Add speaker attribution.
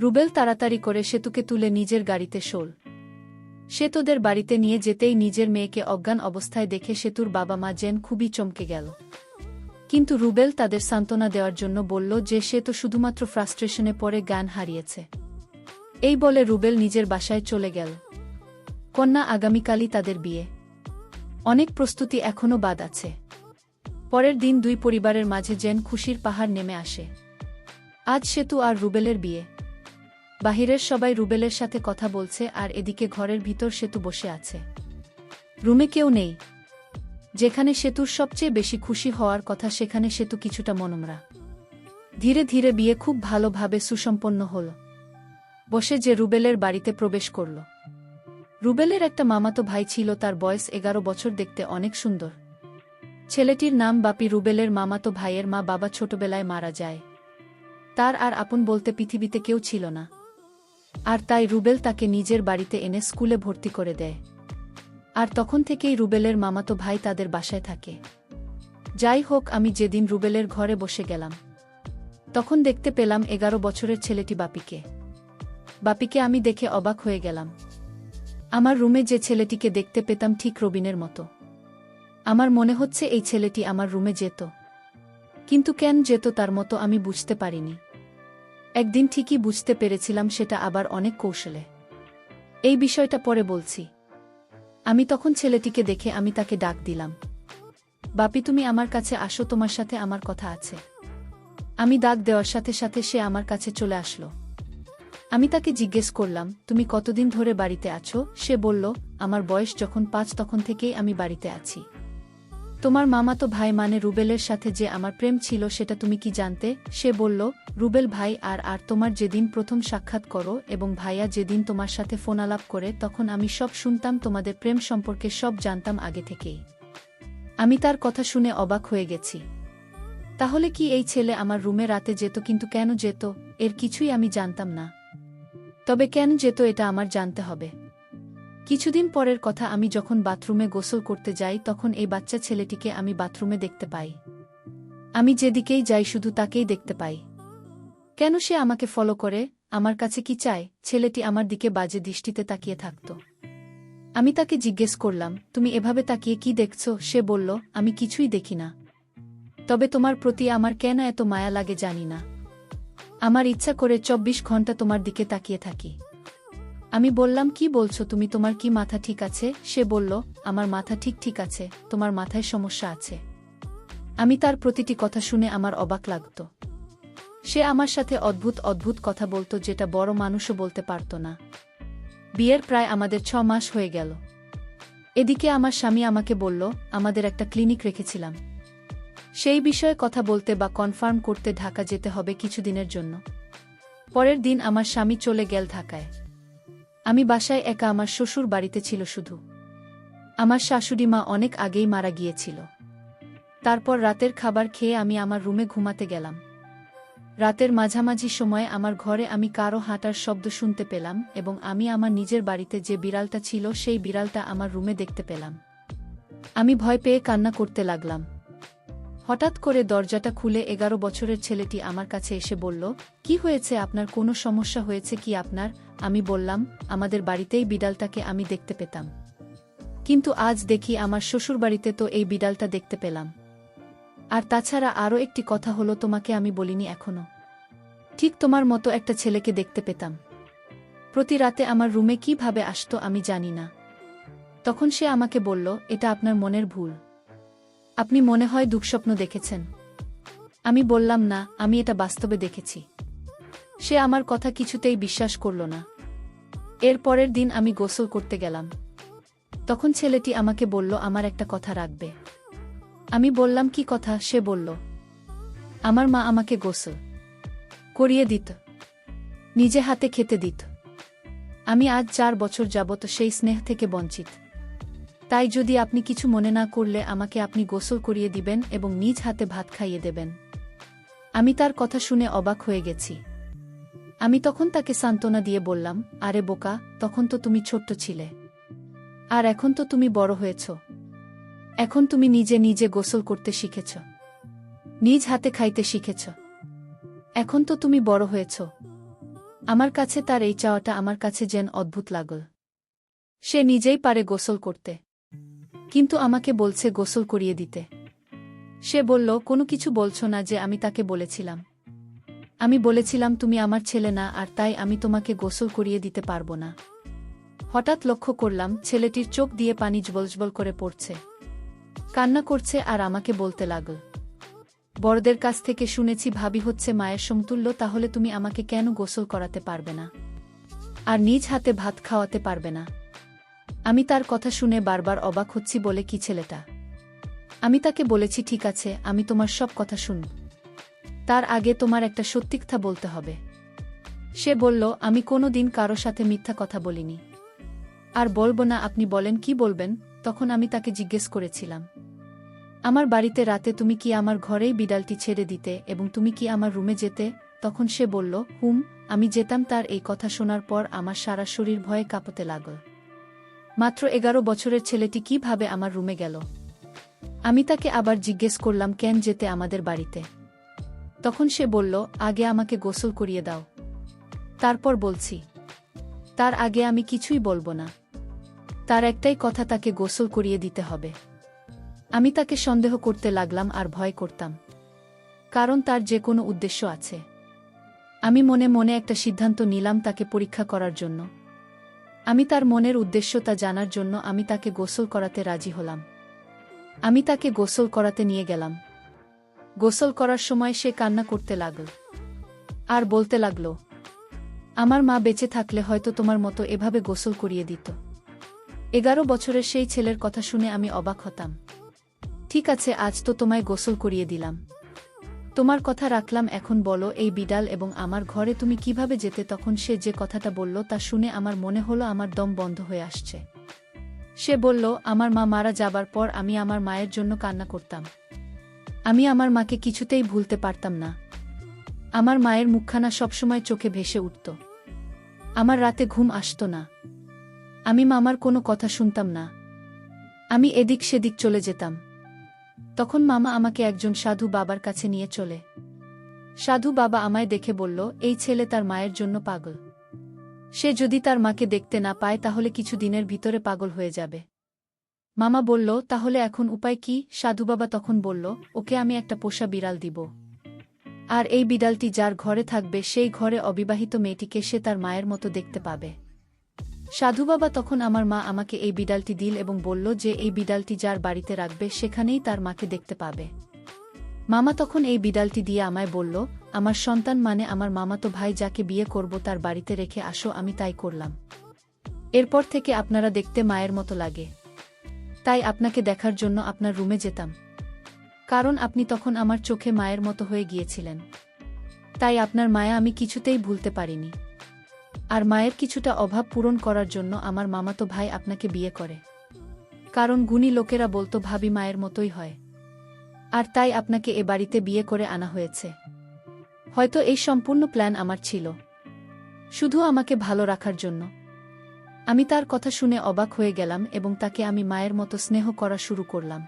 Speaker 1: রুবেল তাড়াতাড়ি করে সেতুকে তুলে নিজের গাড়িতে শোল। সে তোদের বাড়িতে নিয়ে যেতেই নিজের মেয়েকে অজ্ঞান অবস্থায় দেখে সেতুর বাবা মা জেন খুবই চমকে গেল। কিন্তু রুবেল তাদের সান্ত্বনা দেওয়ার জন্য বলল যে সে তো শুধুমাত্র ফ্রাস্ট্রেশনে পড়ে জ্ঞান হারিয়েছে। এই বলে রুবেল নিজের বাসায় চলে গেল। কন্যা আগামীকালই তাদের বিয়ে। অনেক প্রস্তুতি এখনও বাদ আছে। পরের দিন দুই পরিবারের মাঝে যেন খুশির পাহাড় নেমে আসে। আজ সেতু আর রুবেলের বিয়ে। বাহিরের সবাই রুবেলের সাথে কথা বলছে আর এদিকে ঘরের ভিতর সেতু বসে আছে। রুমে কেউ নেই। যেখানে সেতুর সবচেয়ে বেশি খুশি হওয়ার কথা সেখানে সেতু কিছুটা মনমরা। ধীরে ধীরে বিয়ে খুব ভালোভাবে সুসম্পন্ন হল। বসে যে রুবেলের বাড়িতে প্রবেশ করল। রুবেলের একটা মামাতো ভাই ছিল, তার বয়স 11 বছর, দেখতে অনেক সুন্দর। ছেলেটির নাম বাপি। রুবেলের মামাতো ভাইয়ের মা বাবা ছোটবেলায় মারা যায়। তার আর আপন বলতে পৃথিবীতে কেউ ছিল না। আর তাই রুবেল তাকে নিজের বাড়িতে এনে স্কুলে ভর্তি করে দেয়। আর তখন থেকেই রুবেলের মামাতো ভাই তাদের বাসায় থাকে। যাই হোক, আমি যেদিন রুবেলের ঘরে বসে গেলাম তখন দেখতে পেলাম 11 বছরের ছেলেটি বাপিকে। বাপিকে আমি দেখে অবাক হয়ে গেলাম। আমার রুমে যে ছেলেটিকে দেখতে পেতাম ঠিক রবিনের মতো। আমার মনে হচ্ছে এই ছেলেটি আমার রুমে যেত, কিন্তু কেন যেত তার মতো আমি বুঝতে পারিনি। একদিন ঠিকই বুঝতে পেরেছিলাম, সেটা আবার অনেক কৌশলে। এই বিষয়টা পরে বলছি। আমি তখন ছেলেটিকে দেখে আমি তাকে ডাক দিলাম, বাপি তুমি আমার কাছে আসো, তোমার সাথে আমার কথা আছে। আমি ডাক দেওয়ার সাথে সাথে সে আমার কাছে চলে আসলো। আমি তাকে জিজ্ঞেস করলাম, তুমি কতদিন ধরে বাড়িতে আছো? সে বলল, আমার বয়স যখন 5 তখন থেকেই আমি বাড়িতে আছি। তোমার মামাতো ভাই মানে রুবেলের সাথে যে আমার প্রেম ছিল সেটা তুমি কি জানতে? সে বলল, রুবেল ভাই আর তোমার যেদিন প্রথম সাক্ষাৎ করো এবং ভাইয়া যেদিন তোমার সাথে ফোন আলাপ করে তখন আমি সব শুনতাম, তোমাদের প্রেম সম্পর্কে সব জানতাম আগে থেকেই। আমি তার কথা শুনে অবাক হয়ে গেছি। তাহলে কি এই ছেলে আমার রুমে রাতে যেত? কিন্তু কেন যেত এর কিছুই আমি জানতাম না। তবে কেন যেত এটা আমার জানতে হবে। কিছুদিন পরের কথা, আমি যখন বাথরুমে গোসল করতে যাই তখন এই বাচ্চা ছেলেটিকে আমি বাথরুমে দেখতে পাই। আমি যেদিকেই যাই শুধু তাকেই দেখতে পাই। কেন সে আমাকে ফলো করে? আমার কাছে কি চায়? ছেলেটি আমার দিকে বাজে দৃষ্টিতে তাকিয়ে থাকত। আমি তাকে জিজ্ঞেস করলাম, তুমি এভাবে তাকিয়ে কি দেখছো? সে বলল, আমি কিছুই দেখি না। তবে তোমার প্রতি আমার কেন এত মায়া লাগে জানি না। আমার ইচ্ছা করে 24 ঘন্টা তোমার দিকে তাকিয়ে থাকি। আমি বললাম, কি বলছো তুমি? তোমার কি মাথা ঠিক আছে? সে বলল, আমার মাথা ঠিক আছে, তোমার মাথায় সমস্যা আছে। আমি তার প্রতিটি কথা শুনে আমার অবাক লাগত। সে আমার সাথে অদ্ভুত অদ্ভুত কথা বলতো যেটা বড় মানুষও বলতে পারত না। বিয়ের প্রায় আমাদের 6 মাস হয়ে গেল। এদিকে আমার স্বামী আমাকে বলল, আমাদের একটা ক্লিনিক রেখেছিলাম, সেই বিষয়ে কথা বলতে বা কনফার্ম করতে ঢাকা যেতে হবে কিছুদিনের জন্য। পরের দিন আমার স্বামী চলে গেল ঢাকায়। আমি বাসায় একা। আমার শ্বশুর বাড়িতে ছিল শুধু। আমার শাশুড়ি মা অনেক আগেই মারা গিয়েছিল। তারপর রাতের খাবার খেয়ে আমি আমার রুমে ঘুমাতে গেলাম। রাতের মাঝামাঝি সময়ে আমার ঘরে আমি কারো হাঁটার শব্দ শুনতে পেলাম এবং আমি আমার নিজের বাড়িতে যে বিড়ালটা ছিল সেই বিড়ালটা আমার রুমে দেখতে পেলাম। আমি ভয় পেয়ে কান্না করতে লাগলাম। হঠাৎ করে দরজাটা খুলে 11 বছরের ছেলেটি আমার কাছে এসে বলল, কি হয়েছে আপনার? কোনো সমস্যা হয়েছে কি আপনার? আমি বললাম, আমাদের বাড়িতেই বিড়ালটাকে আমি দেখতে পেতাম, কিন্তু আজ দেখি আমার শ্বশুরবাড়িতে তো এই বিড়ালটা দেখতে পেলাম। আর তাছাড়া আরও একটি কথা হলো, তোমাকে আমি বলিনি এখনো। ঠিক তোমার মতো একটা ছেলেকে দেখতে পেতাম। প্রতি রাতে আমার রুমে কিভাবে আসতো আমি জানি না। তখন সে আমাকে বলল, এটা আপনার মনের ভুল, আপনি মনে হয় দুঃস্বপ্ন দেখেছেন। আমি বললাম, না, আমি এটা বাস্তবে দেখেছি। সে আমার কথা কিছুতেই বিশ্বাস করল না। এর পরের দিন আমি গোসল করতে গেলাম। তখন ছেলেটি আমাকে বলল, আমার একটা কথা রাখবে। আমি বললাম, কি কথা? সে বলল, আমার মা আমাকে গোসল করিয়ে দিত, নিজে হাতে খেতে দিত। আমি আজ 4 বছর যাবত সেই স্নেহ থেকে বঞ্চিত। তাই যদি আপনি কিছু মনে না করলে আমাকে আপনি গোসল করিয়ে দিবেন এবং নিজ হাতে ভাত খাইয়ে দেবেন। আমি তার কথা শুনে অবাক হয়ে গেছি। আমি তখন তাকে সান্ত্বনা দিয়ে বললাম, আরে বোকা, তখন তো তুমি ছোট্ট ছিলে, আর এখন তো তুমি বড় হয়েছ। এখন তুমি নিজে নিজে গোসল করতে শিখেছ, নিজ হাতে খাইতে শিখেছ। এখন তো তুমি বড় হয়েছ, আমার কাছে তার এই চাওয়াটা আমার কাছে যেন অদ্ভুত লাগল। সে নিজেই পারে গোসল করতে, কিন্তু আমাকে বলছে গোসল করিয়ে দিতে। সে বলল, কোনো কিছু বলছো না যে আমি তাকে বলেছিলাম? আমি বলেছিলাম তুমি আমার ছেলে না, আর তাই আমি তোমাকে গোসল করিয়ে দিতে পারবো না। হঠাৎ লক্ষ্য করলাম ছেলেটির চোখ দিয়ে পানি জ্বলজ্বল করে পড়ছে, কান্না করছে আর আমাকে বলতে লাগল, বড়দের কাছ থেকে শুনেছি ভাবি হচ্ছে মায়ের সমতুল্য, তাহলে তুমি আমাকে কেন গোসল করাতে পারবে না আর নিজ হাতে ভাত খাওয়াতে পারবে না? আমি তার কথা শুনে বারবার অবাক হচ্ছি বলে কি ছেলেটা। আমি তাকে বলেছি, ঠিক আছে, আমি তোমার সব কথা শুনব, তার আগে তোমার একটা সত্যি কথা বলতে হবে। সে বলল, আমি কোনো দিন কারো সাথে মিথ্যা কথা বলিনি, আর বলবো না। আপনি বলেন, কি বলবেন? তখন আমি তাকে জিজ্ঞেস করেছিলাম, আমার বাড়িতে রাতে তুমি কি আমার ঘরেই বিড়ালটি ছেড়ে দিতে এবং তুমি কি আমার রুমে যেতে? তখন সে বলল, আমি যেতাম। তার এই কথা শোনার পর আমার সারা শরীর ভয়ে কাঁপতে লাগল। মাত্র 11 বছরের ছেলেটি কিভাবে আমার রুমে গেল? আমি তাকে আবার জিজ্ঞেস করলাম, কেন যেতে আমাদের বাড়িতে? তখন সে বলল, আগে আমাকে গোসল করিয়ে দাও, তারপর বলছি। তার আগে আমি কিছুই বলবো না। তার একটাই কথা, তাকে গোসল করিয়ে দিতে হবে। আমি তাকে সন্দেহ করতে লাগলাম আর ভয় করতাম, কারণ তার যে কোনো উদ্দেশ্য আছে। আমি মনে মনে একটা সিদ্ধান্ত নিলাম তাকে পরীক্ষা করার জন্য। আমি তার মনের উদ্দেশ্য তা জানার জন্য আমি তাকে গোসল করাতে রাজি হলাম। আমি তাকে গোসল করাতে নিয়ে গেলাম। গোসল করার সময় সে কান্না করতে লাগল আর বলতে লাগল, আমার মা বেঁচে থাকলে হয়তো তোমার মতো এভাবে গোসল করিয়ে দিত। 11 বছরের সেই ছেলের কথা শুনে আমি অবাক হতাম। ঠিক আছে, আজ তো তোমায় গোসল করিয়ে দিলাম, তোমার কথা রাখলাম। এখন বলো, এই বিড়াল এবং আমার ঘরে তুমি কিভাবে যেতে? তখন সে যে কথাটা বলল তা শুনে আমার মনে হলো আমার দম বন্ধ হয়ে আসছে। সে বলল, আমার মা মারা যাবার পর আমি আমার মায়ের জন্য কান্না করতাম। আমি আমার মাকে কিছুতেই ভুলতে পারতাম না। আমার মায়ের মুখখানা সবসময় চোখে ভেসে উঠত। আমার রাতে ঘুম আসত না। আমি মামার কোনো কথা শুনতাম না। আমি এদিক সেদিক চলে যেতাম। তখন মামা আমাকে একজন সাধু বাবার কাছে নিয়ে চলে। সাধু বাবা আমায় দেখে বলল, এই ছেলে তার মায়ের জন্য পাগল। সে যদি তার মাকে দেখতে না পায় তাহলে কিছু দিনের ভিতরে পাগল হয়ে যাবে। মামা বলল, তাহলে এখন উপায় কি? সাধু বাবা তখন বলল, ওকে আমি একটা পোষা বিড়াল দিব, আর এই বিড়ালটি যার ঘরে থাকবে সেই ঘরে অবিবাহিত মেয়েটিকে সে তার মায়ের মতো দেখতে পাবে। সাধু বাবা তখন আমার মা আমাকে এই বিড়ালটি দিল এবং বলল যে এই বিড়ালটি যার বাড়িতে রাখবে সেখানেই তার মাকে দেখতে পাবে। মামা তখন এই বিড়ালটি দিয়ে আমায় বলল, আমার সন্তান মানে আমার মামাতো ভাই যাকে বিয়ে করব তার বাড়িতে রেখে আসো। আমি তাই করলাম। এরপর থেকে আপনারা দেখতে মায়ের মতো লাগে, তাই আপনাকে দেখার জন্য আপনার রুমে যেতাম, কারণ আপনি তখন আমার চোখে মায়ের মতো হয়ে গিয়েছিলেন। তাই আপনার মায়া আমি কিছুতেই ভুলতে পারিনি। আর মায়ের কিছুটা অভাব পূরণ করার জন্য আমার মামাতো ভাই আপনাকে বিয়ে করে, কারণ গুণী লোকেরা বলতো ভাবি মায়ের মতোই হয়, আর তাই আপনাকে এ বাড়িতে বিয়ে করে আনা হয়েছে। হয়তো এই সম্পূর্ণ প্ল্যান আমার ছিল, শুধু আমাকে ভালো রাখার জন্য। আমি তার কথা শুনে অবাক হয়ে গেলাম এবং তাকে আমি মায়ের মতো স্নেহ করা শুরু করলাম।